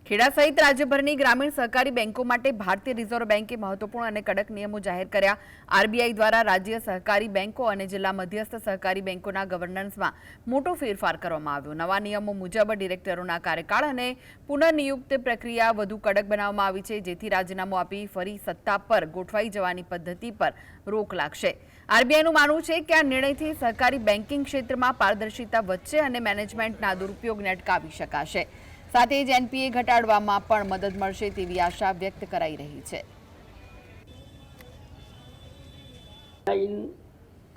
ખેડા સહિત રાજ્યભરની ગ્રામીણ સહકારી બેંકો માટે ભારતીય રિઝર્વ બેંકે મહત્વપૂર્ણ અને કડક નિયમો જાહેર કર્યા। આરબીઆઈ દ્વારા રાજ્ય સહકારી બેંકો અને જિલ્લા મધ્યસ્થ સહકારી બેંકોના ગવર્નન્સમાં મોટો ફેરફાર કરવામાં આવ્યો। નવા નિયમો મુજબ ડિરેક્ટરોના કાર્યકાળ અને પુનઃનિયુક્તિ પ્રક્રિયા વધુ કડક બનાવવામાં આવી છે, જેથી રાજીનામું આપી ફરી સત્તા પર ગોઠવાઈ જવાની પદ્ધતિ પર રોક લાગશે। આરબીઆઈનું માનવું છે કે આ નિર્ણયથી સહકારી બેન્કિંગ ક્ષેત્રમાં પારદર્શિતા વધશે અને મેનેજમેન્ટના દુરુપયોગને અટકાવી શકાશે। સાથે જ એનપીએ ઘટાડવામાં પણ મદદ મળશે તેવી આશા વ્યક્ત કરાઈ રહી છે।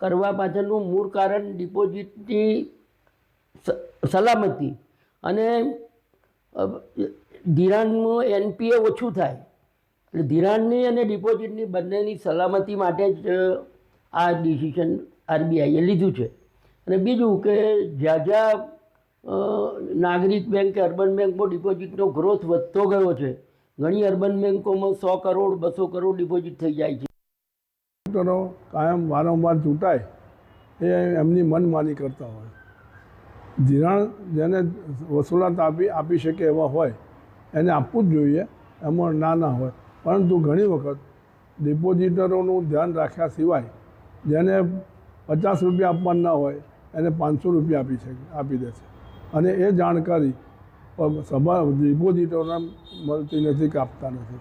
કરવા પાછળનું મૂળ કારણ ડિપોઝિટની સલામતી અને ધિરાણનું એનપીએ ઓછું થાય, એટલે ધિરાણની અને ડિપોઝિટની બંનેની સલામતી માટે જ આ ડિસિઝન આરબીઆઈએ લીધું છે। અને બીજું કે જ્યાં નાગરિક બેંક કે અર્બન બેંકમાં ડિપોઝિટનો ગ્રોથ વધતો ગયો છે, ઘણી અર્બન બેંકોમાં 100 કરોડ 200 કરોડ ડિપોઝિટ થઈ જાય છે। કાયમ વારંવાર ચૂંટાય એ એમની મનમાની કરતા હોય, ધિરાણ જેને વસૂલાત આપી શકે એવા હોય એને આપવું જ જોઈએ, એમાં ના હોય। પરંતુ ઘણી વખત ડિપોઝિટરોનું ધ્યાન રાખ્યા સિવાય જેને 50 રૂપિયા આપવાના હોય એને 500 રૂપિયા આપી દે છે, અને એ જાણકારી ડિપોઝિટરોને મળતી નથી કે આપતા નથી।